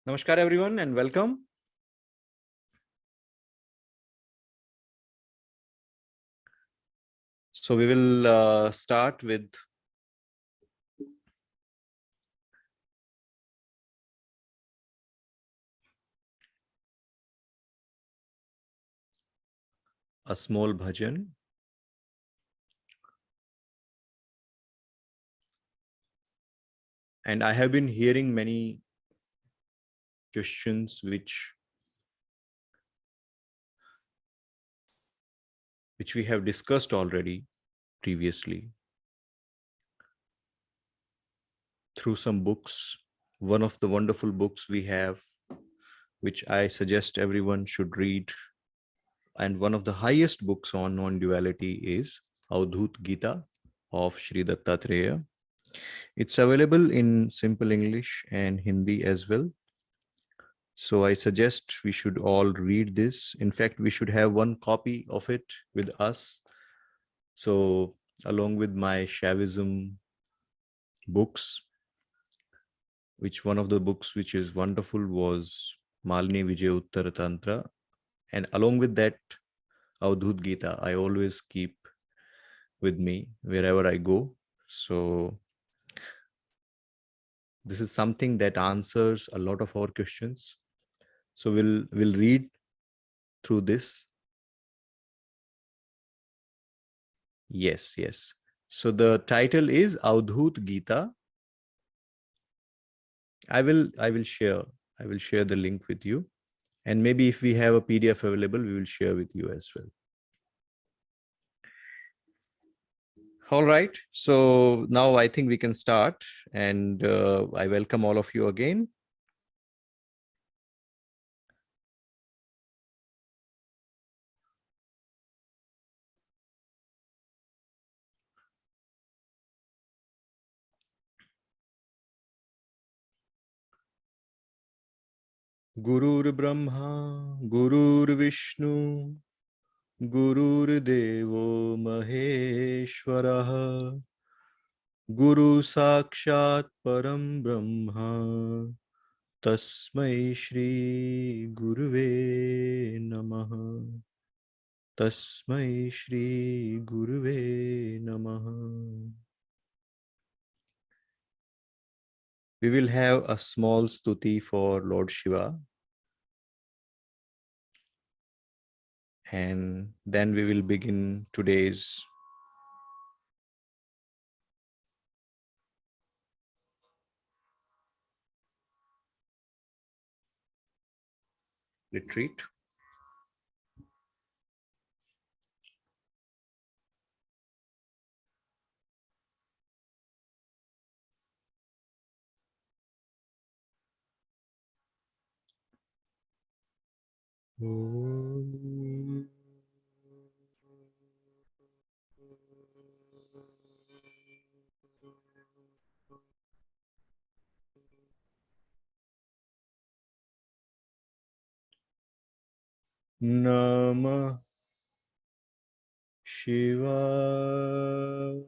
Namaskar everyone and welcome. So we will start with a small bhajan. And I have been hearing many questions which we have discussed already previously through some books. One of the wonderful books we have, which I suggest everyone should read, and one of the highest books on non-duality is Avdhoot Gita of Shri Dattatreya. It's available in simple English and Hindi as well. So I suggest we should all read this. In fact, we should have one copy of it with us. So along with my Shaivism books, which one of the books which is wonderful was Vigyan Bhairav Tantra. And along with that, Avdhoot Gita, I always keep with me wherever I go. So this is something that answers a lot of our questions. So we'll read through this. Yes. So the title is Avdhoot Gita. I will share the link with you, and maybe if we have a PDF available, we will share with you as well. All right. So now I think we can start, and I welcome all of you again. Gurur Brahma, Gurur Vishnu, Gurur Devo Maheshwaraha, Guru Sakshat Param Brahma, Tasmai Shri Guruve Namaha. Tasmai Shri Guruve Namaha. We will have a small stuti for Lord Shiva, and then we will begin today's retreat. Namah Shivaya.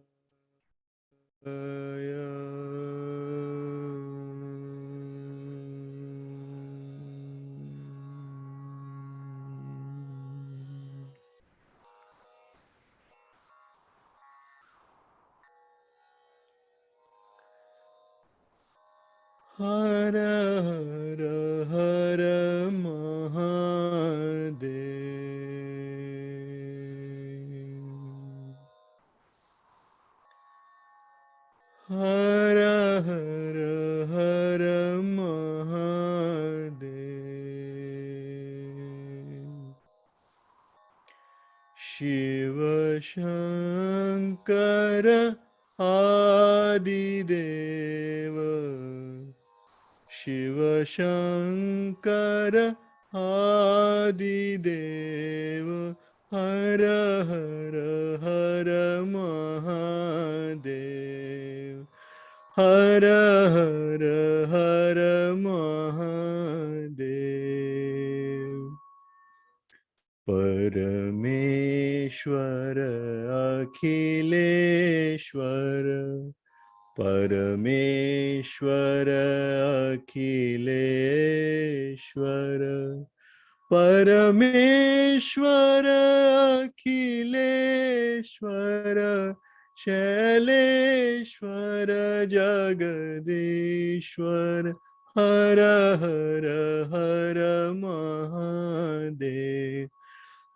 Hara Hara Hara Mahadev. Hara Hara Hara Mahadev. Shiva Shankara Adideva. Shiva Shankara Adideva. Hara Hara Hara Mahadev. Hara Hara Hara Mahadev. Parameshwara Akhileshwara. Parameshwara Akhileshwara. Shaivism, Parameshwara Akhileshwara Shaileshwara Jagadeshwara Hara Hara Hara Mahadev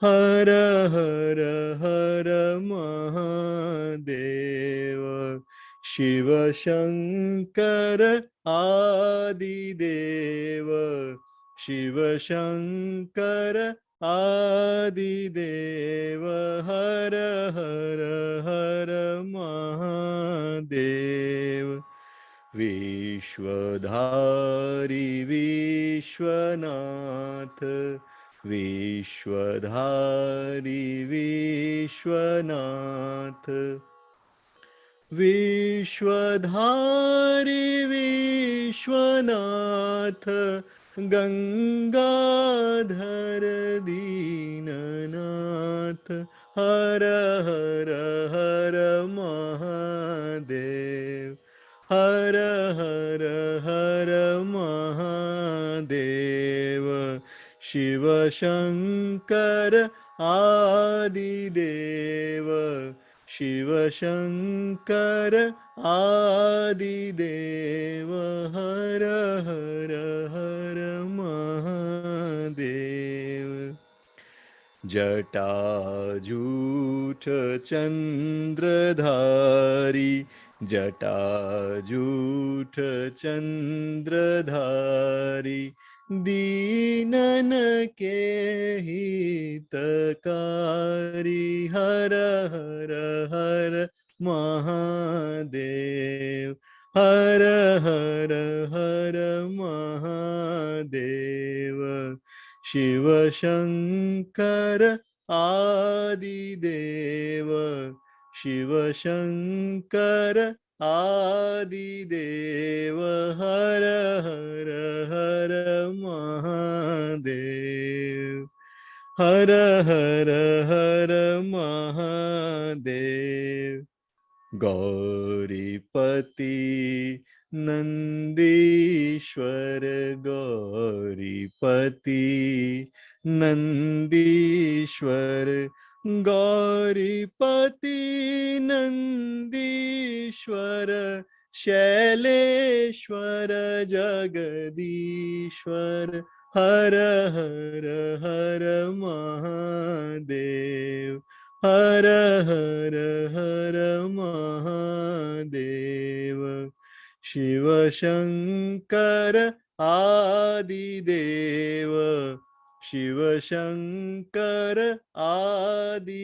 Hara Hara Hara Mahadeva Shiva Shankara Adideva Shiva Shankara Adideva Hara Hara Hara Mahadeva Vishwadhari Vishwanath Vishwadhari Vishwanath Vishwadhari Vishwanath Gangadhar Dinanath Hara Hara Hara Mahadev Hara Hara Hara Mahadeva Shiva Shankara Adideva Shiva Shankara Adideva Hara Hara Hara Mahadev Jata Jhutha Chandradhari Jata Jhutha Chandradhari Dīnan ke hitakari Hara Hara Hara Mahadev Hara Hara Hara Mahadev Shiva Shankara Adideva Shiva Shankara Adideva Hara Hara Hara Mahadev Hara Hara Hara Mahadev Gauripati Nandishwar Gauripati Nandishwar Gauripati Nandishwar Shaileshwar Jagadishwar Hara Hara Hara Mahadev Hara Hara Hara Mahadeva Shiva Shankara Adideva Shiva Shankara Adideva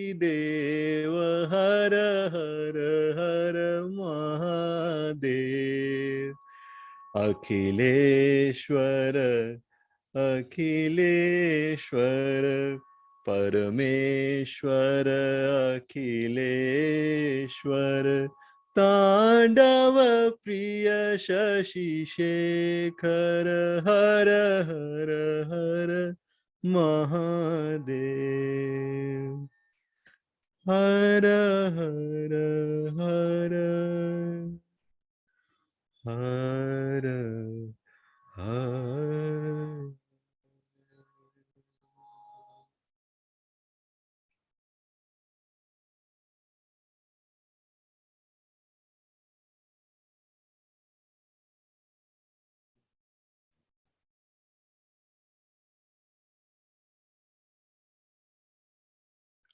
Hara Hara Hara Mahadev Akhileshwara Akhileshwara Parameshwara Akhileshwara Tandava Priya Shashi Shekhara Hara Hara Hara Mahadev Hara Hara Hara Hara Hara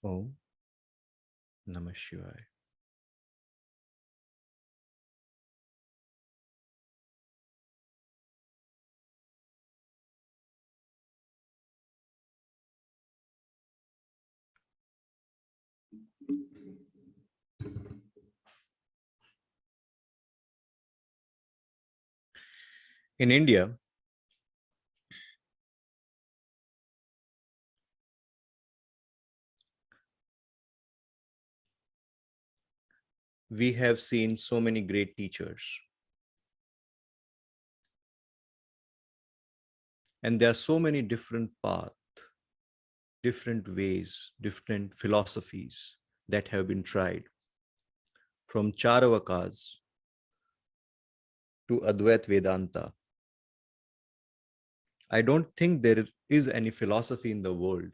Om Namah Shivaya. In India, we have seen so many great teachers. And there are so many different paths, different ways, different philosophies that have been tried. From Charavakas to Advait Vedanta, I don't think there is any philosophy in the world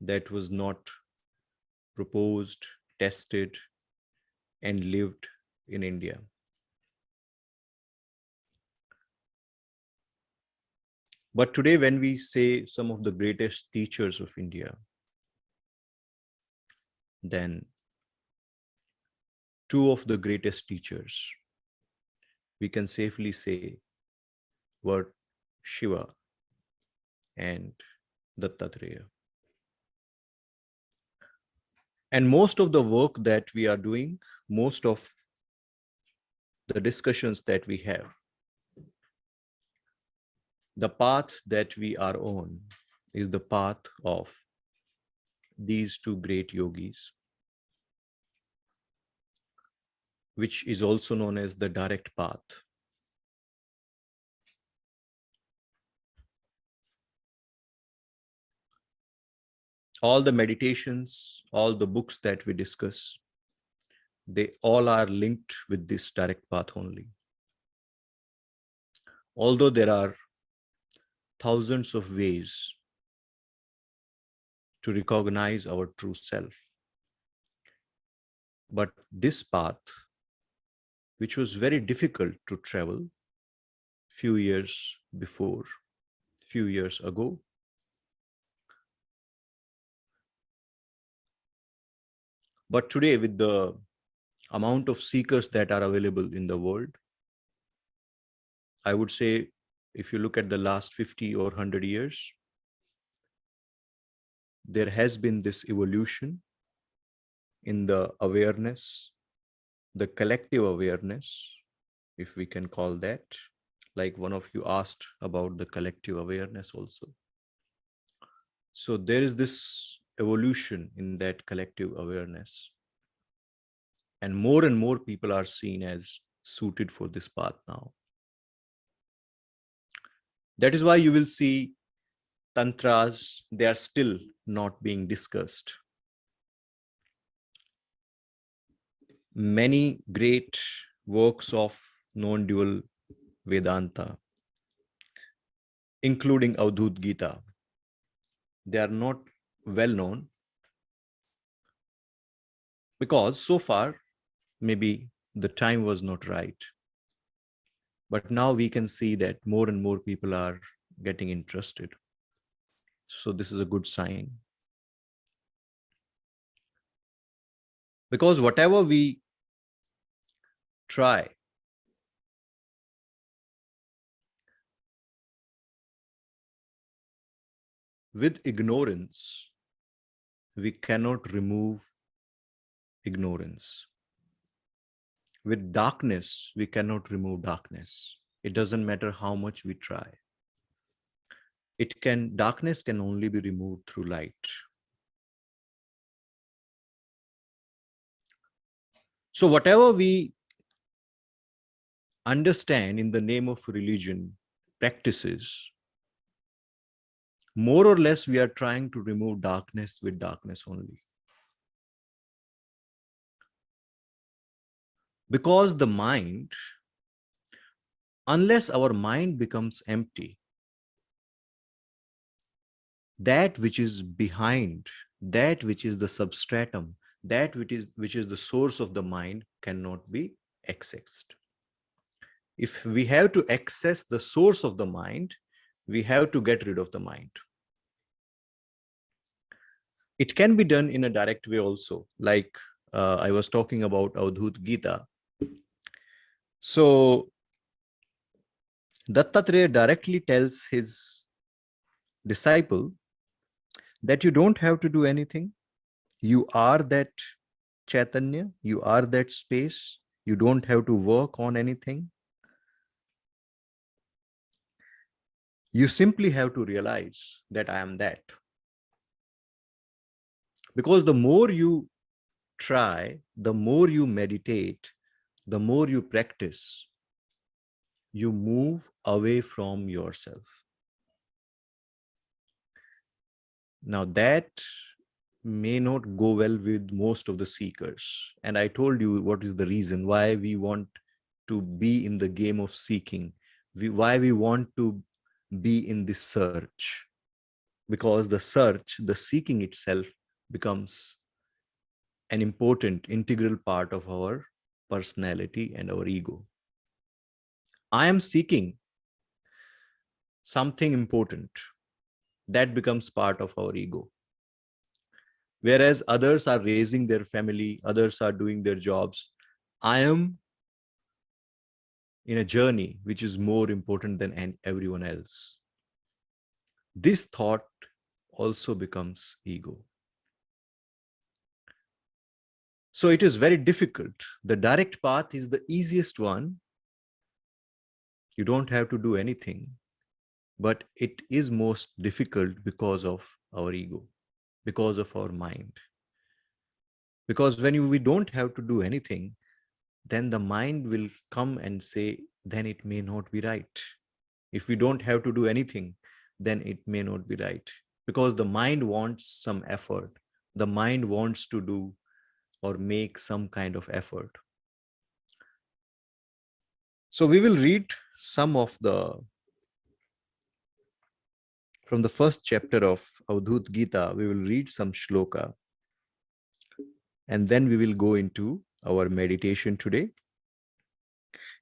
that was not proposed, tested, and lived in India. But today, when we say some of the greatest teachers of India, then two of the greatest teachers, we can safely say, were Shiva and Dattatreya. And most of the work that we are doing, most of the discussions that we have, the path that we are on is the path of these two great yogis, which is also known as the direct path. All the meditations, all the books that we discuss, they all are linked with this direct path only. Although there are thousands of ways to recognize our true self, but this path, which was very difficult to travel few years before, few years ago, but today, with the amount of seekers that are available in the world, I would say, if you look at the last 50 or 100 years, there has been this evolution in the awareness, the collective awareness, if we can call that. Like one of you asked about the collective awareness also. So there is this evolution in that collective awareness. And more people are seen as suited for this path now. That is why you will see tantras, they are still not being discussed. Many great works of non-dual Vedanta, including Avdhoot Gita, they are not well known because so far maybe the time was not right. But now we can see that more and more people are getting interested. So this is a good sign. Because whatever we try, with ignorance, we cannot remove ignorance. With darkness, we cannot remove darkness. It doesn't matter how much we try. Darkness can only be removed through light. So whatever we understand in the name of religion, practices, more or less we are trying to remove darkness with darkness only. Because the mind, unless our mind becomes empty, that which is behind, that which is the substratum, that which is the source of the mind cannot be accessed. If we have to access the source of the mind, we have to get rid of the mind. It can be done in a direct way also, like I was talking about Avdhoot Gita. So Dattatreya directly tells his disciple that you don't have to do anything. You are that Chaitanya, you are that space. You don't have to work on anything. You simply have to realize that I am that. Because the more you try, the more you meditate, the more you practice, you move away from yourself. Now that may not go well with most of the seekers. And I told you what is the reason why we want to be in the game of seeking, why we want to be in the search, because the search, the seeking itself becomes an important, integral part of our personality and our ego. I am seeking something important. That becomes part of our ego. Whereas others are raising their family, others are doing their jobs. I am in a journey which is more important than everyone else. This thought also becomes ego. So it is very difficult. The direct path is the easiest one. You don't have to do anything, but it is most difficult because of our ego, because of our mind. Because when we don't have to do anything, then the mind will come and say, then it may not be right. If we don't have to do anything, then it may not be right. Because the mind wants some effort. The mind wants to do or make some kind of effort. So we will read some of from the first chapter of Avdhoot Gita, we will read some shloka. And then we will go into our meditation today.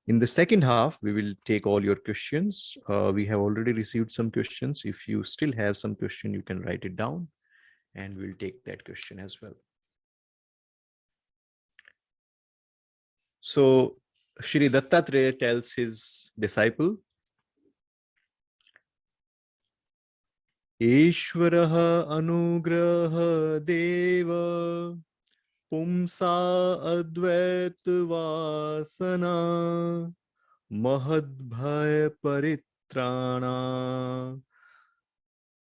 In the second half, we will take all your questions. We have already received some questions. If you still have some question, you can write it down and we'll take that question as well. So Shri Dattatreya tells his disciple, Ishvaraha anugraha deva pumsa advait vasana mahadbhaya paritrana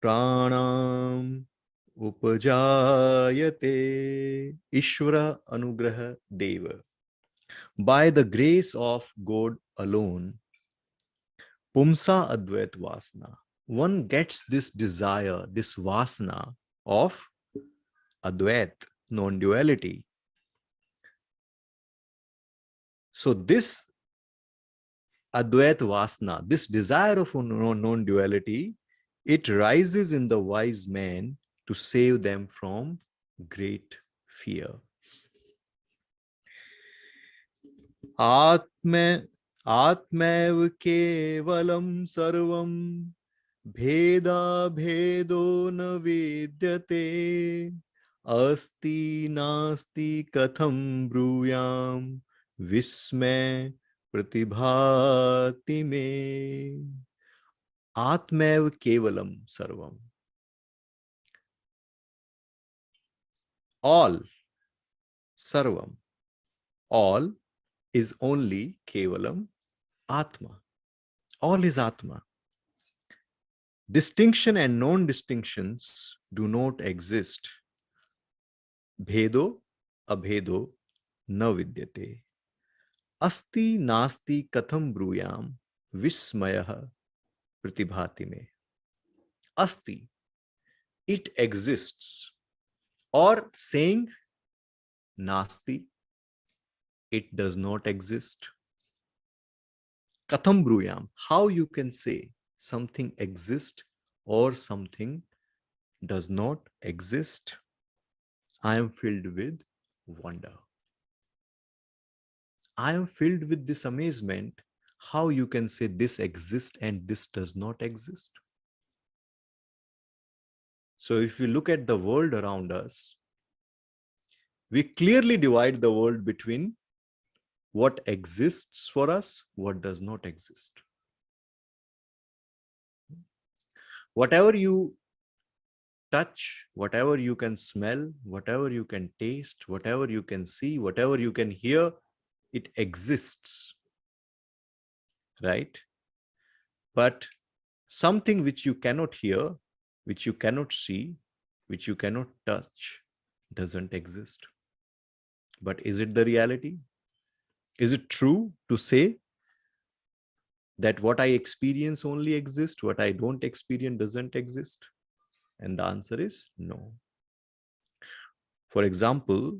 pranam upajayate. Ishvara anugraha deva. By the grace of God alone, pumsa advait vasana, one gets this desire, this vasana of advait, non-duality. So this advait vasana, this desire of non-duality, it rises in the wise man to save them from great fear. Atmaiv kevalam sarvam bheda bhedo na vidyate asti nasti katham bruyam vismay pratibhati me. Atmaiv kevalam sarvam. All, sarvam, all is only kevalam, Atma. All is Atma. Distinction and non-distinctions do not exist. Bhedo, abhedo, na vidyate. Asti nasti katham bruyam vismayah pratibhati me. Asti, it exists. Or saying nasti, it does not exist. Katham bruyam, how you can say something exists or something does not exist? I am filled with wonder. I am filled with this amazement. How you can say this exists and this does not exist? So if we look at the world around us, we clearly divide the world between what exists for us, what does not exist. Whatever you touch, whatever you can smell, whatever you can taste, whatever you can see, whatever you can hear, it exists, right? But something which you cannot hear, which you cannot see, which you cannot touch, doesn't exist. But is it the reality? Is it true to say that what I experience only exists, what I don't experience doesn't exist? And the answer is no. For example,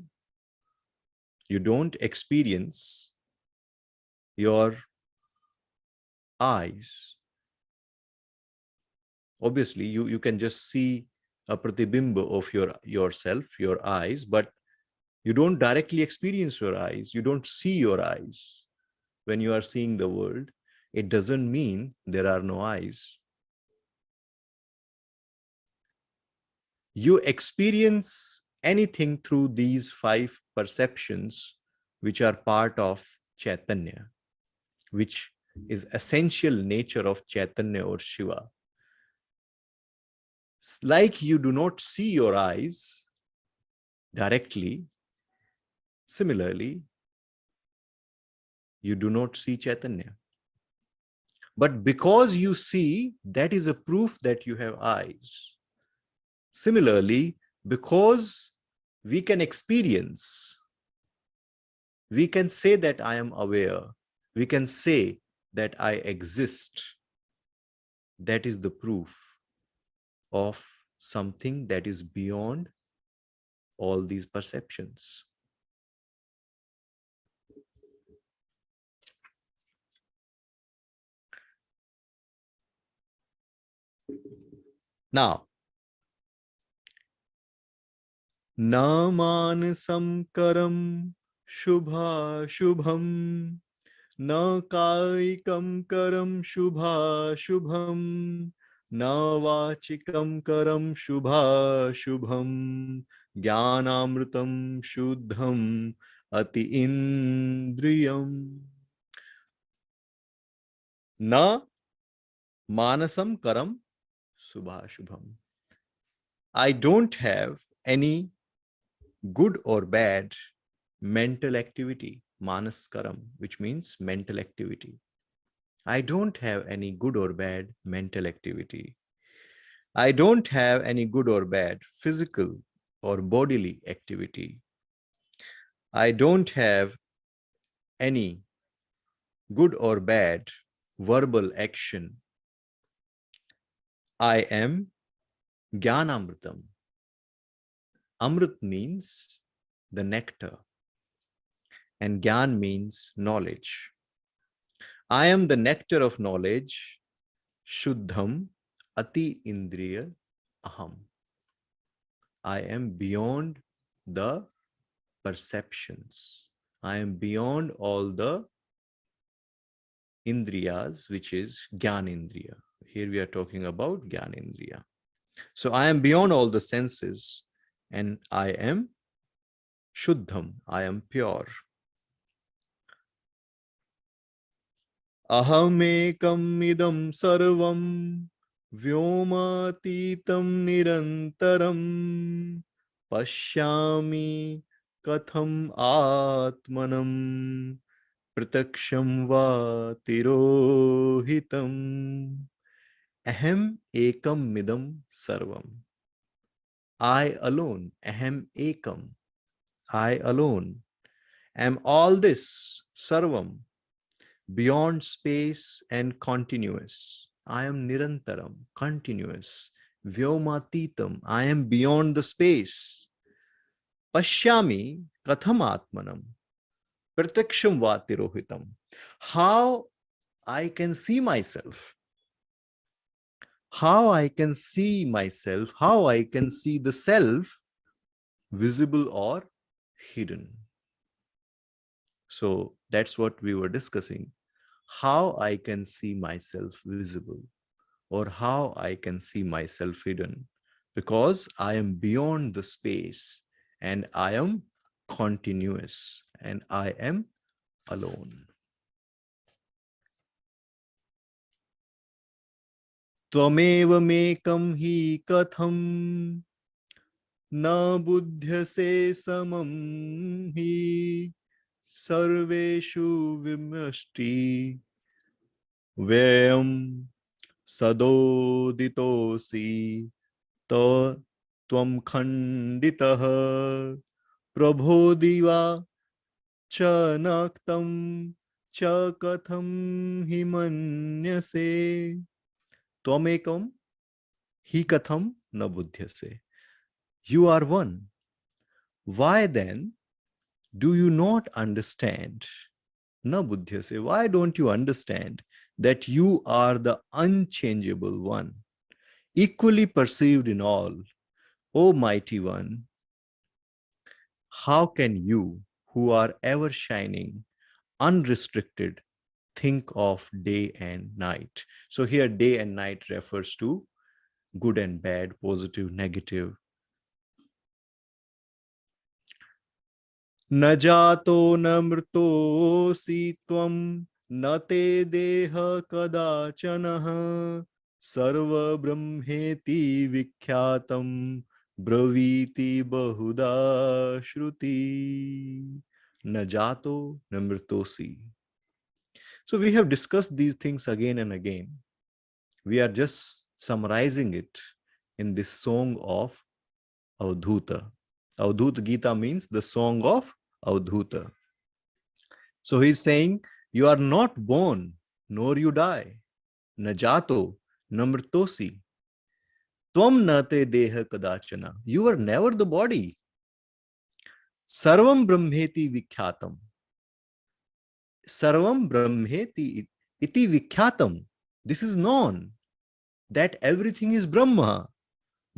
you don't experience your eyes Obviously, you can just see a pratibimba of yourself, your eyes, but you don't directly experience your eyes. You don't see your eyes. When you are seeing the world, it doesn't mean there are no eyes. You experience anything through these 5 perceptions, which are part of Chaitanya, which is essential nature of Chaitanya or Shiva. Like you do not see your eyes directly, similarly, you do not see Chaitanya. But because you see, that is a proof that you have eyes. Similarly, because we can experience, we can say that I am aware, we can say that I exist. That is the proof of something that is beyond all these perceptions. Now, na manasam karam shubha shubham, na kaikam karam shubha shubham, na vachikam karam shubha shubham, jnanamrutam shuddham ati indriyam. Na manasam karam shubha shubham. I don't have any good or bad mental activity, manaskaram, which means mental activity. I don't have any good or bad mental activity. I don't have any good or bad physical or bodily activity. I don't have any good or bad verbal action. I am Jnanamritam. Amrit means the nectar, and Gyan means knowledge. I am the nectar of knowledge, Shuddham Ati Indriya Aham. I am beyond the perceptions. I am beyond all the Indriyas, which is Gyanindriya. Here we are talking about Gyanindriya. So I am beyond all the senses, and I am Shuddham, I am pure. Ahamekam idam sarvam vyomatitam nirantaram pashyami katham atmanam prataksham va tirohitam. Aham ekam midam sarvam. I alone, aham ekam, I alone am all this, sarvam, beyond space and continuous. I am nirantaram, continuous. Vyomatitam, I am beyond the space. Pashyami katham atmanam, prataksham vatirohitam. How I can see myself. How I can see myself, how I can see the self, visible or hidden. So that's what we were discussing. How I can see myself visible, or how I can see myself hidden, because I am beyond the space and I am continuous and I am alone. Tvameva mekam hi katham na buddhyase samam hi sarveshu vimashti vyayam sadoditosi ta tvam khanditah prabhodiva cha naktam cha katham himanyase tvamekam hi katham na buddhyase. You are one. Why then do you not understand? Na buddhyase. Why don't you understand that you are the unchangeable one? equally perceived in all. O mighty one, how can you, who are ever shining, unrestricted, think of day and night? So here day and night refers to good and bad, positive, negative. न जातो न मृतोऽसि त्वं न ते देह कदाचनः सर्वब्रह्मेति विख्यातं ब्रवीति बहुधा श्रुति न जातो न मृतोऽसि. So we have discussed these things again and again. We are just summarizing it in this song of Avdhuta. Avdhoot Gita means the song of Avdhuta. So he's saying, you are not born, nor you die. Na jato, na mrtosi. Tvam na te deha kadachana. You are never the body. Sarvam brahmeti vikyatam. Sarvam brahmeti iti vikyatam. This is known, that everything is Brahma.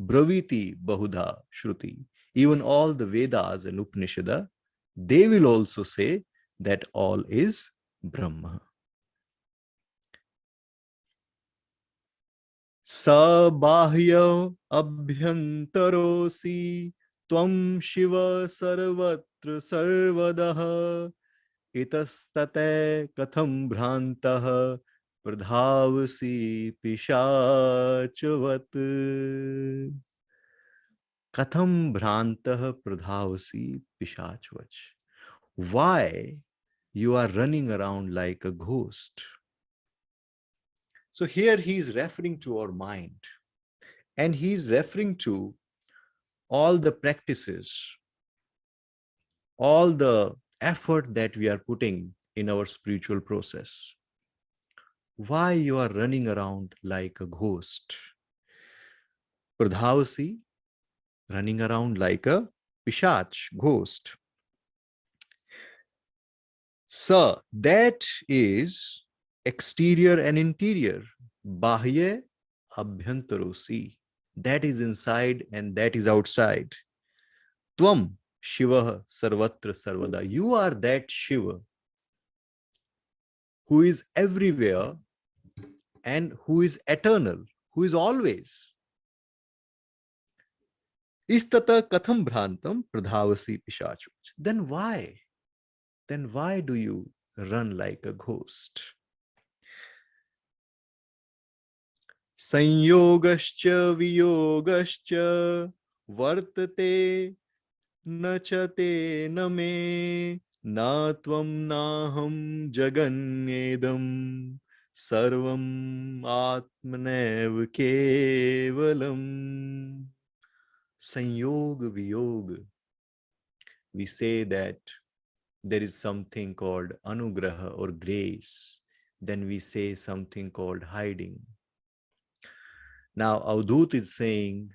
Braviti bahudha shruti. Even all the Vedas and Upanishada, they will also say that all is Brahma. Sabahya abhyantarosi tvam Shiva sarvatra sarvadah itastate katham bhrantah pradhavasi pishachavat. Katham bhrantah pradhavasi pishachavat. Why you are running around like a ghost? So here he is referring to our mind, and he is referring to all the practices, all the effort that we are putting in our spiritual process. Why you are running around like a ghost? Pradhavasi, running around like a pishach, ghost. So that is exterior and interior. Bahye abhyantarosi. That is inside and that is outside. Tvam Shiva sarvatra sarvada. You are that Shiva who is everywhere and who is eternal, who is always. Istata katham bhrantam pradhavasi pishachvach. Then why? Then why do you run like a ghost? Sanyogascha viyogascha vartate nachate name na tvam naham jagannedam sarvam atmanev kevalam. Sanyoga viyoga. We say that there is something called anugraha or grace. Then we say something called hiding. Now, Avdhoot is saying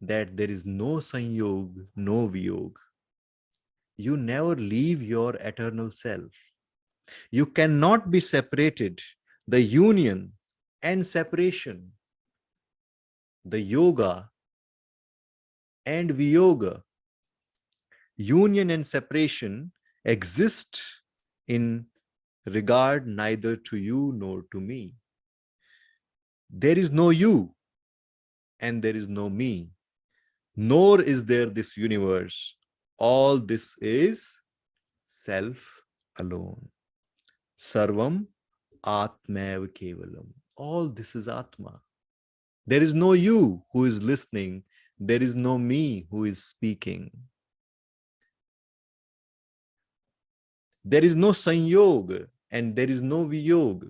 that there is no sanyog, no viyog. You never leave your eternal self. You cannot be separated. The union and separation, the yoga and viyoga, union and separation exist in regard neither to you nor to me. There is no you and there is no me, nor is there this universe. All this is self alone. Sarvam Atmaev Kevalam. All this is Atma. There is no you who is listening. There is no me who is speaking. There is no sanyog and there is no viyog.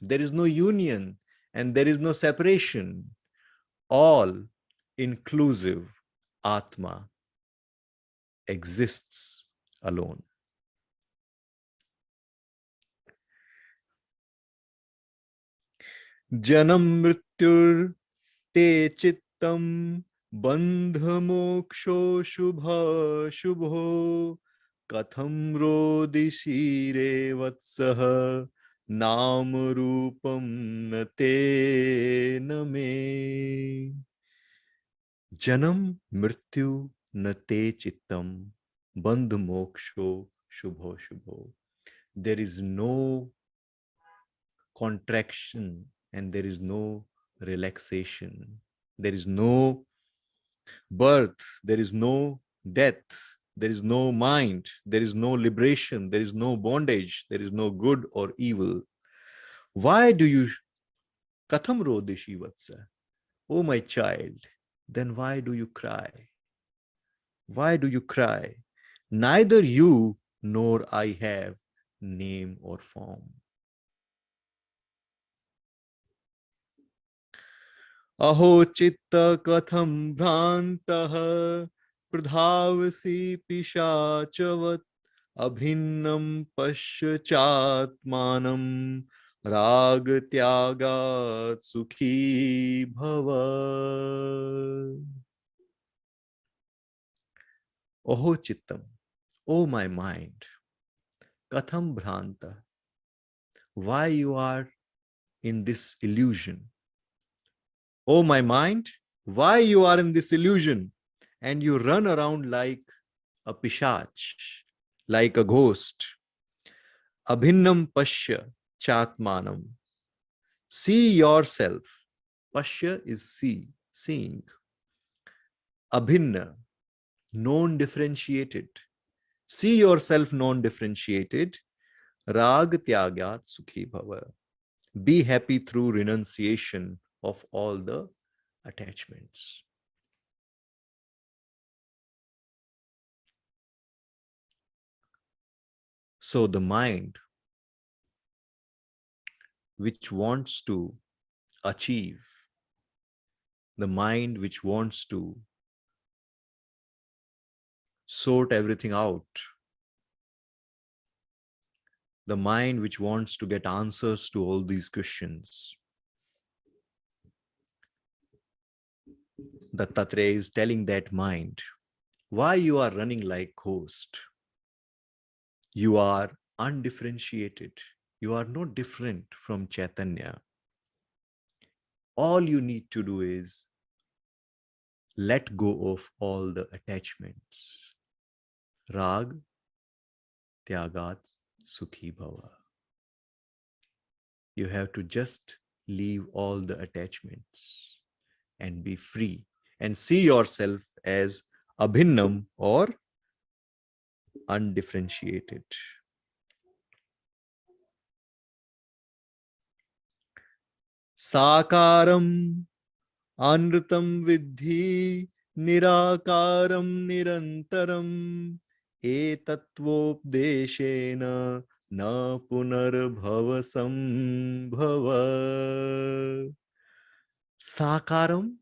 There is no union and there is no separation. All inclusive Atma exists alone. Janam mrityur te chittam bandha moksho shubha shubho katham rodishire vatsaha नाम रूपम न ते न मे Janam mrityu na te chittam bandh moksho shubho shubho. There is no contraction and there is no relaxation. There is no birth. There is no death. There is no mind. There is no liberation. There is no bondage. There is no good or evil. Why do you katham rodishi vatsa? Oh my child, then why do you cry? Why do you cry? Neither you nor I have name or form. Aho chitta katham bhrantah pradhavasi pishachavat abhinnam pasya chatmanam rag tyagat sukhi bhava. Aho chittam, O my mind, katham bhranta, why you are in this illusion? O my mind, why you are in this illusion and you run around like a pishach, like a ghost. Abhinnam pasya chatmanam. See yourself. Pasya is see, seeing. Abhinna, non-differentiated. See yourself non-differentiated. Rag tyagat sukhi bhava. Be happy through renunciation of all the attachments. So the mind which wants to achieve, the mind which wants to sort everything out, the mind which wants to get answers to all these questions, Dattatreya is telling that mind, why you are running like ghost? You are undifferentiated. You are no different from Chaitanya. All you need to do is let go of all the attachments. Rag, tyagat, sukhi bhava. You have to just leave all the attachments and be free and see yourself as abhinnam or undifferentiated. Sākāram anritam vidhi nirākāram nirantaram etatvopdeshena na punarbhava sambhava. Sākāram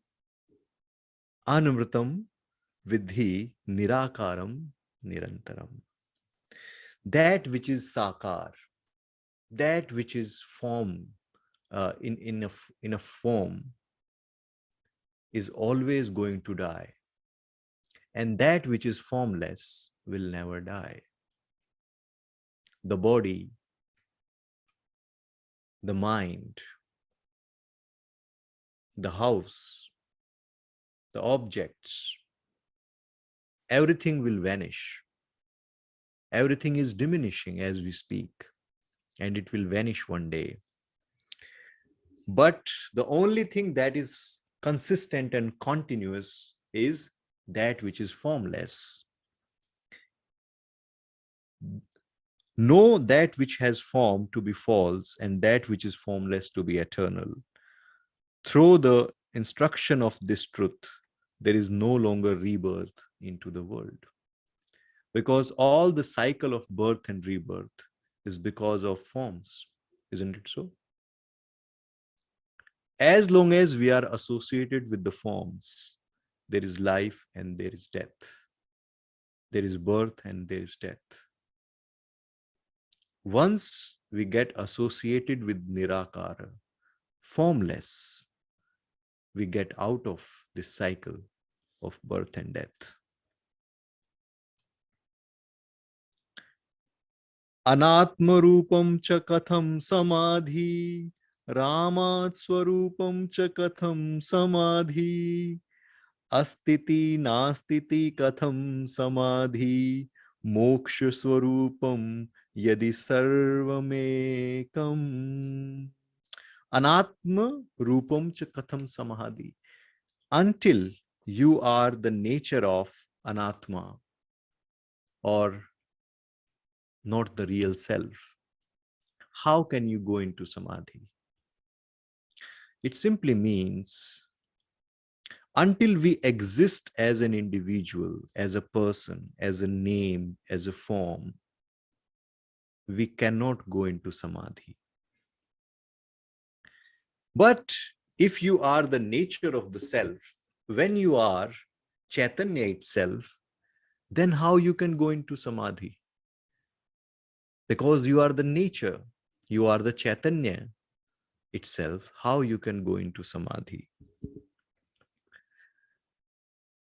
anamritam vidhi nirākāram nirantaram. That which is sākār, that which is form, in a form, is always going to die, and that which is formless will never die. The body, the mind, the house, the objects, everything will vanish. Everything is diminishing as we speak, and it will vanish one day. But the only thing that is consistent and continuous is that which is formless. Know that which has form to be false and that which is formless to be eternal. Through the instruction of this truth, there is no longer rebirth into the world. Because all the cycle of birth and rebirth is because of forms, isn't it so? As long as we are associated with the forms, there is life and there is death. There is birth and there is death. Once we get associated with nirākāra, formless, we get out of this cycle of birth and death. Anatma rupam cha katham samadhi, Ramat swarupam cha katham samadhi, Astiti nastiti katham samadhi, Moksha swarupam yadi sarvamekam. Anatma rupam cha katham samadhi. Until you are the nature of anatma, or not the real self, how can you go into samadhi? It simply means until we exist as an individual, as a person, as a name, as a form, we cannot go into samadhi. But if you are the nature of the self, when you are Chaitanya itself, then how you can go into samadhi? Because you are the nature, you are the Chaitanya itself, how you can go into samadhi?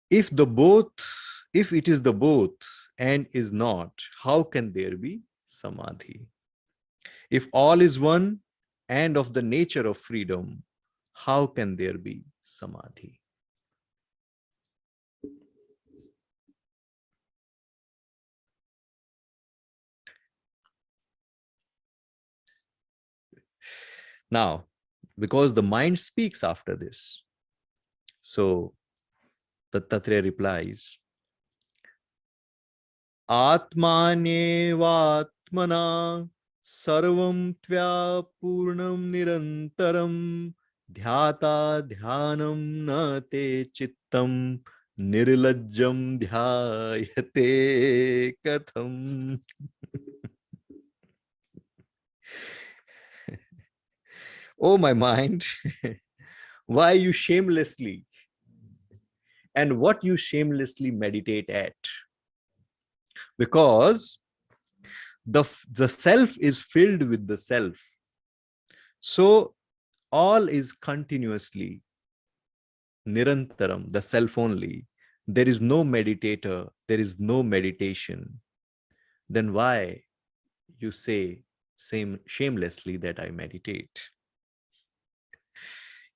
If it is the both and is not, how can there be samadhi? If all is one and of the nature of freedom, how can there be samadhi? Now, because the mind speaks after this, so Dattatreya replies, Atmanevatmana sarvam tvya purnam nirantaram dhyata dhyanam na te chittam nirlajjam dhyayate katham. Oh, my mind, why you shamelessly and what you shamelessly meditate at? Because the self is filled with the self. So all is continuously nirantaram, the self only. There is no meditator, there is no meditation. Then why you say shamelessly that I meditate?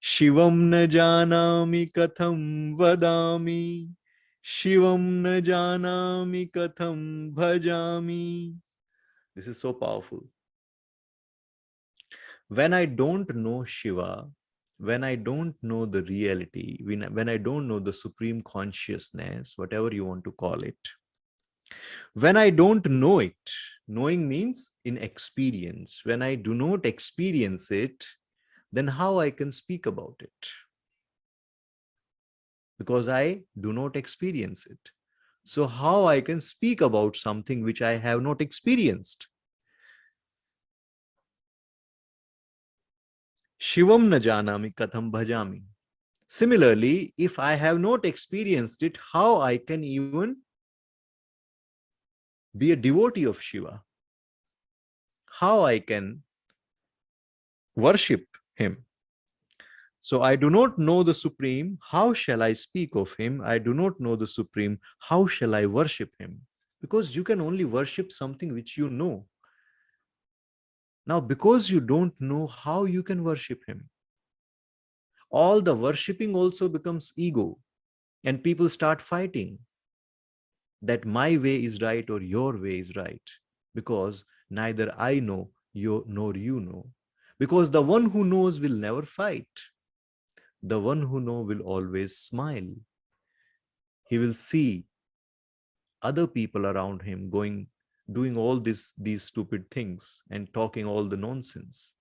Shivam na janami katham vadami, Shivam na janami katham bhajami. This is so powerful. When I don't know Shiva, when I don't know the reality, when I don't know the supreme consciousness, whatever you want to call it, when I don't know it, knowing means in experience. When I do not experience it, then how I can speak about it? Because I do not experience it. So how I can speak about something which I have not experienced? Shivam na janami katham bhajami. Similarly, if I have not experienced it, how I can even be a devotee of Shiva? How I can worship him? So I do not know the Supreme. How shall I speak of him? I do not know the Supreme. How shall I worship him? Because you can only worship something which you know. Now, because you don't know how you can worship him, all the worshipping also becomes ego, and people start fighting that my way is right or your way is right, because neither I know you nor you know. Because the one who knows will never fight. The one who knows will always smile. He will see other people around him doing all these stupid things and talking all the nonsense.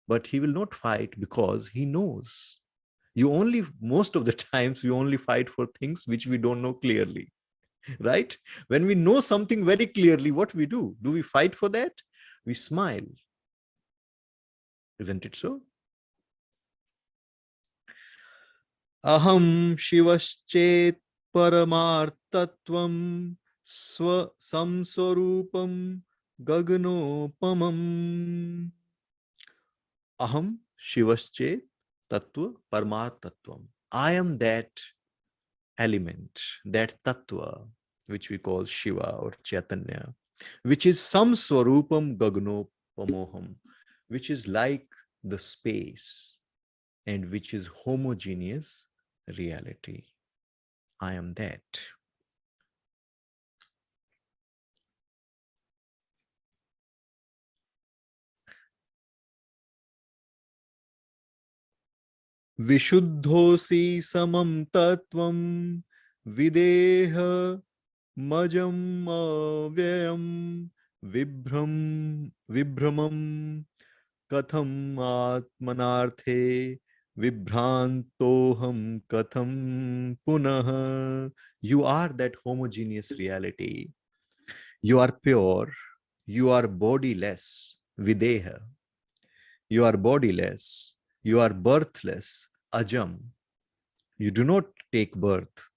But he will not fight because he knows. Most of the times, we only fight for things which we don't know clearly. Right? When we know something very clearly, what we do? Do we fight for that? We smile. Isn't it so? Aham shivaschet paramartatvam samswarupam gagnopamam. Aham shivaschet tattva paramartatvam. I am that element, that tattva, which we call Shiva or Chaitanya. which is sam swarupam gagnopamoham, which is like the space and which is homogeneous reality. I am that. Vishuddhosi samam tattvam videha majam avyayam vibramam katham atmanarthe vibhrantoham katham punah. You are that homogeneous reality. You are pure. You are bodiless. Videha. You are bodiless. You are birthless. Ajam. You do not take birth.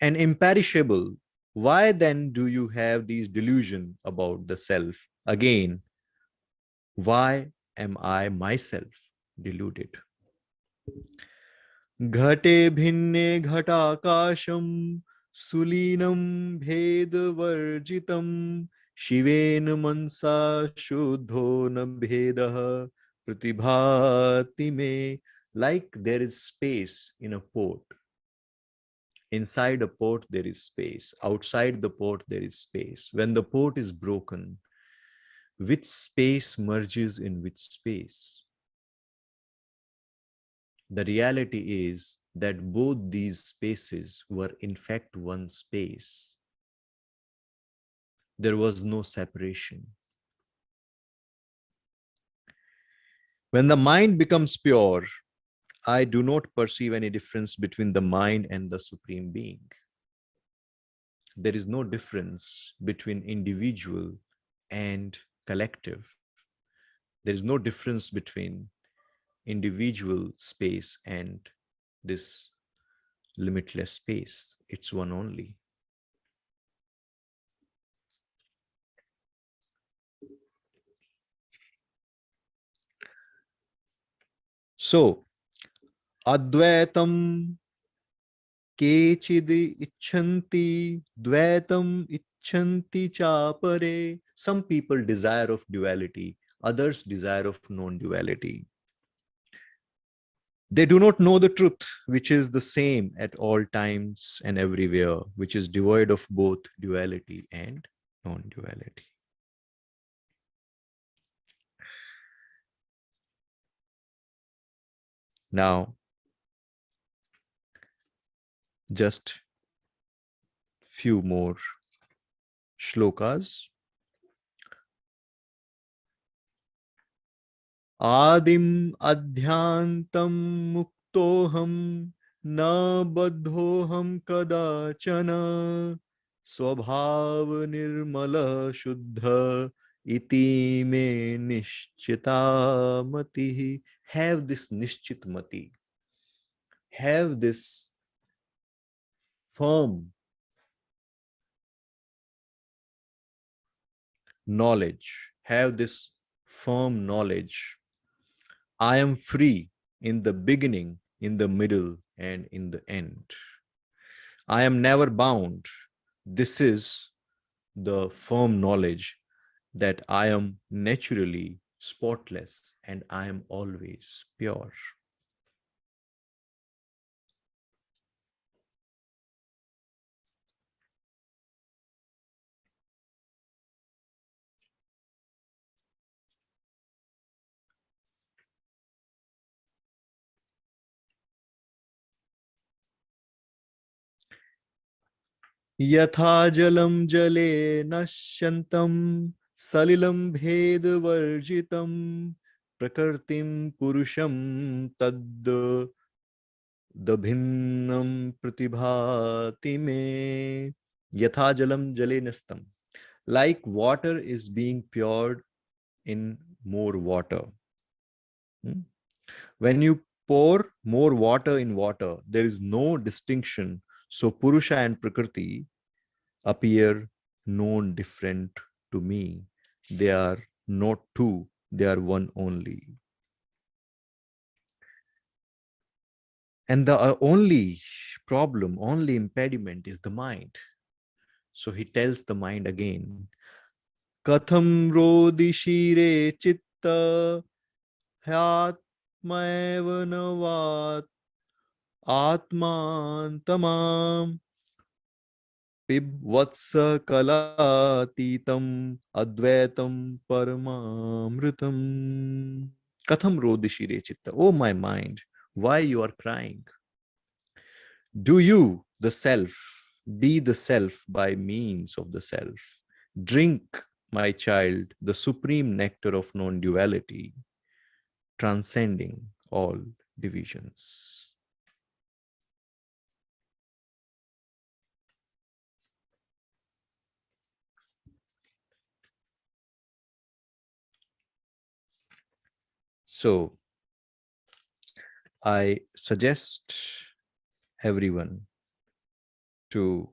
And imperishable. Why then do you have these delusion about the self? Again, why am I myself deluded? Ghate bhinne ghatakasham sulinam bhedavarjitam shiven mansa shuddho na bhedah pratibhati me. Like there is space in a pot. Inside a pot there is space. Outside the pot there is space. When the pot is broken, which space merges in which space? The reality is that both these spaces were in fact one space. There was no separation. When the mind becomes pure, I do not perceive any difference between the mind and the Supreme Being. There is no difference between individual and collective. There is no difference between individual space and this limitless space. It's one only. So, Advaitam kechid icchanti dvaitam icchanti chapare. Some people desire of duality, others desire of non-duality. They do not know the truth, which is the same at all times and everywhere, which is devoid of both duality and non-duality. Now, just few more shlokas. Adim adhyantam muktoham na baddhoham kadachana swabhav nirmala shuddha iti me nishchita mati. Have this nishchit mati. Have this firm knowledge. Have this firm knowledge. I am free in the beginning, in the middle, and in the end. I am never bound. This is the firm knowledge that I am naturally spotless and I am always pure. Yatha jalam jale nashyantam salilam bhed varjitam prakartim purusham tad dabhinnam pratibhati me. Yatha jalam jale nastam. Like water is being poured in more water. When you pour more water in water, there is no distinction. So Purusha and Prakriti appear non-different to me. They are not two, they are one only. And the only problem, only impediment is the mind. So he tells the mind again, Katham rodishire chitta hyatmaeva navat atmantamam pibvatsa kalatitam advaitam paramamritam. Katham rodishire chitta. Oh my mind, why you are crying? Do you, the self, be the self by means of the self. Drink, my child, the supreme nectar of non-duality, transcending all divisions. So, I suggest everyone to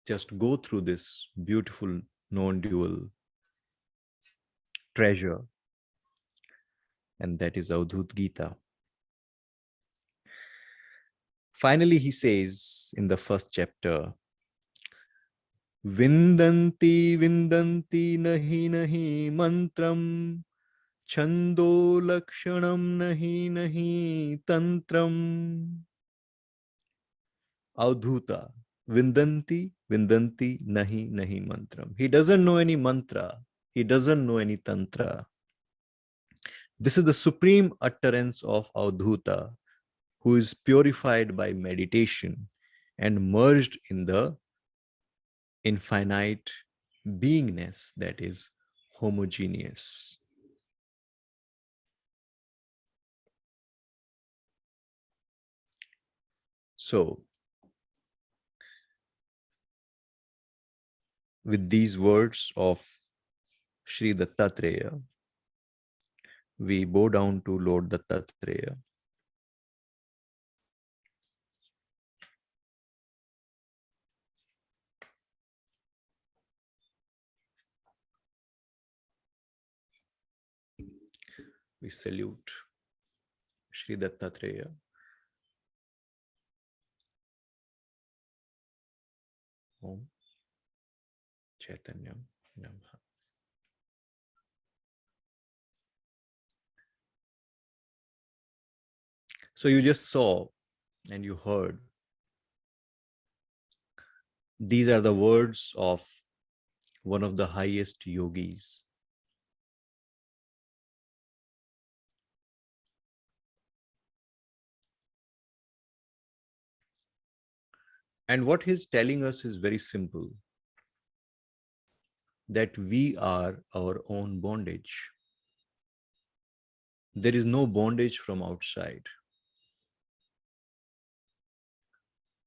just go through this beautiful non-dual treasure, and that is Avdhoot Gita. Finally, he says in the first chapter, Vindanti Vindanti Nahi Nahi Mantram Chando Lakshanam Nahi Nahi Tantram. Avdhuta Vindanti Vindanti Nahi Nahi Mantram. He doesn't know any mantra. He doesn't know any tantra. This is the supreme utterance of Avdhuta, who is purified by meditation and merged in the infinite beingness that is homogeneous. So, with these words of Shri Dattatreya, we bow down to Lord Dattatreya. We salute Shri Dattatreya. Om Chaitanyam Namaha. So you just saw and you heard. These are the words of one of the highest yogis. And what he's telling us is very simple, that we are our own bondage. There is no bondage from outside.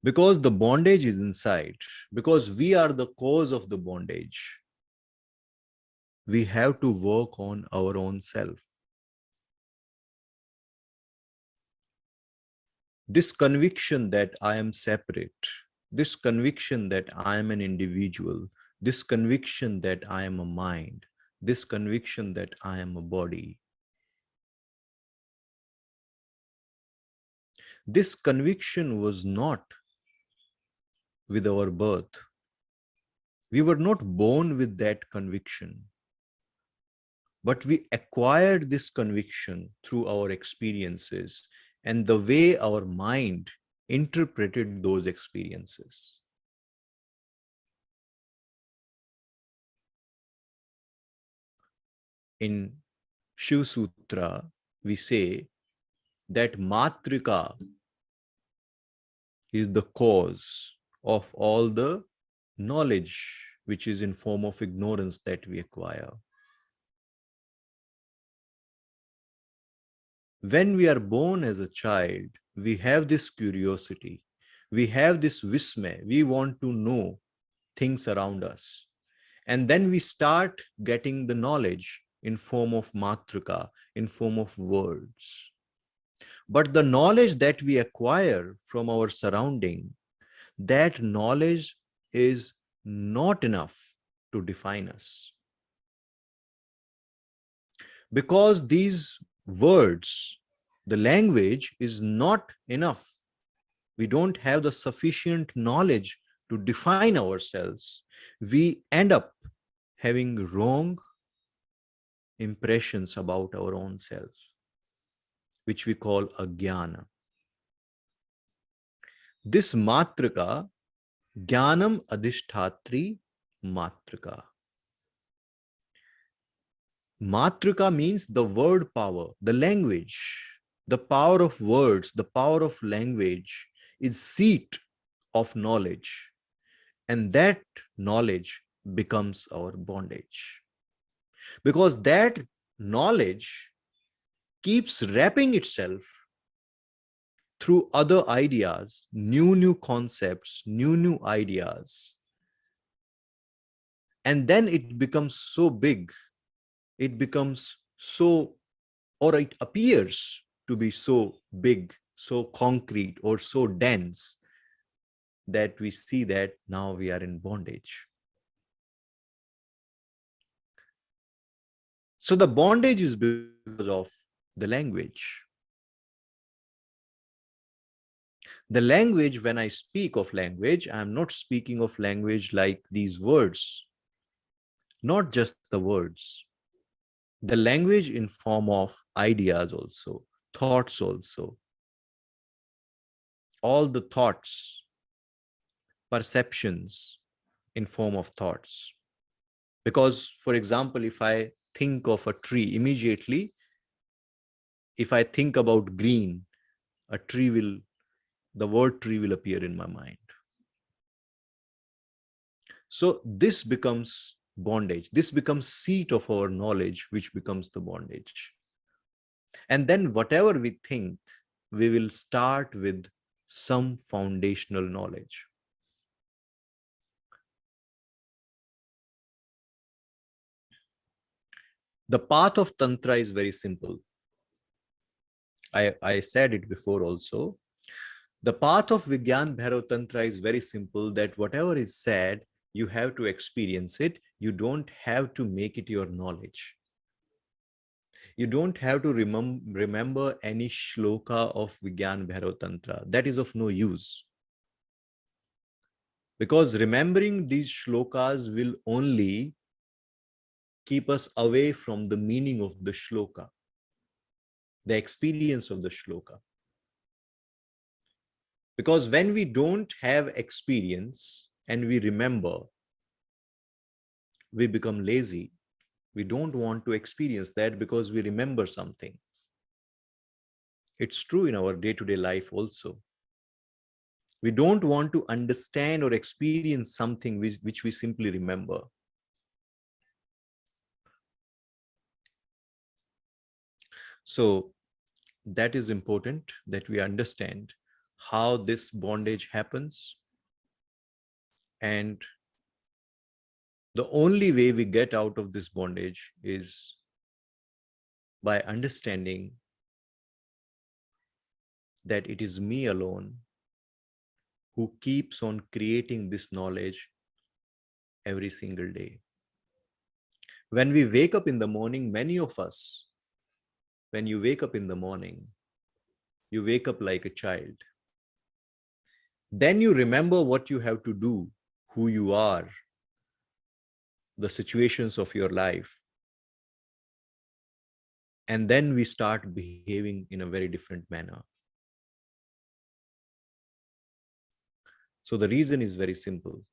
Because the bondage is inside, because we are the cause of the bondage, we have to work on our own self. This conviction that I am separate, this conviction that I am an individual, this conviction that I am a mind, this conviction that I am a body, this conviction was not with our birth. We were not born with that conviction, but we acquired this conviction through our experiences and the way our mind interpreted those experiences. In Shiva Sutra, we say that mātrikā is the cause of all the knowledge which is in form of ignorance that we acquire. When we are born as a child, we have this curiosity, we have this vismay, we want to know things around us. And then we start getting the knowledge in form of mātrikā, in form of words. But the knowledge that we acquire from our surrounding, that knowledge is not enough to define us. Because these words, the language is not enough. We don't have the sufficient knowledge to define ourselves, we end up having wrong impressions about our own self, which we call ajnana. This mātrikā, jnanam adhishthatri mātrikā. Mātrikā means the word power, the language, the power of words, the power of language is seat of knowledge, and that knowledge becomes our bondage. Because that knowledge keeps wrapping itself through other ideas, new concepts, new ideas. And then it becomes so big, it becomes so, or it appears to be so big, so concrete, or so dense that we see that now we are in bondage. So the bondage is because of the language. The language, when I speak of language, I'm not speaking of language like these words, not just the words. The language in form of ideas also, thoughts also. All the thoughts, perceptions in form of thoughts. Because, for example, if I think of a tree, immediately, if I think about green, the word tree will appear in my mind. So this becomes bondage. This becomes seat of our knowledge, which becomes the bondage. And then whatever we think, we will start with some foundational knowledge. The path of Tantra is very simple. I said it before also. The path of Vigyan Bhairav Tantra is very simple, that whatever is said, you have to experience it. You don't have to make it your knowledge. You don't have to remember any shloka of Vigyan Bhairav Tantra. That is of no use. Because remembering these shlokas will only keep us away from the meaning of the shloka, the experience of the shloka. Because when we don't have experience and we remember, we become lazy. We don't want to experience that because we remember something. It's true in our day-to-day life also. We don't want to understand or experience something which we simply remember. So that is important, that we understand how this bondage happens. And the only way we get out of this bondage is by understanding that it is me alone who keeps on creating this knowledge every single day. When we wake up in the morning, many of us, when you wake up in the morning, you wake up like a child. Then you remember what you have to do, who you are, the situations of your life. And then we start behaving in a very different manner. So the reason is very simple.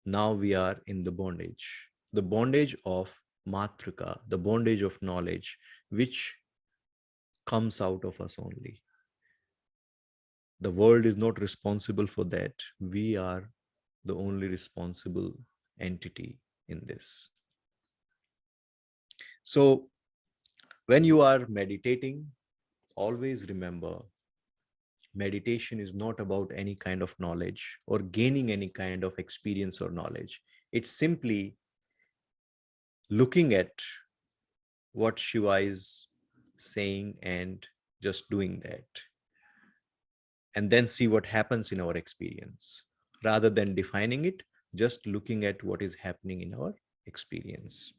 Now we are in the bondage of mātrikā, the bondage of knowledge, which comes out of us only. The world is not responsible for that. We are the only responsible entity in this. So when you are meditating, always remember, meditation is not about any kind of knowledge or gaining any kind of experience or knowledge. It's simply looking at what Shiva is saying and just doing that. And then see what happens in our experience. Rather than defining it, just looking at what is happening in our experience.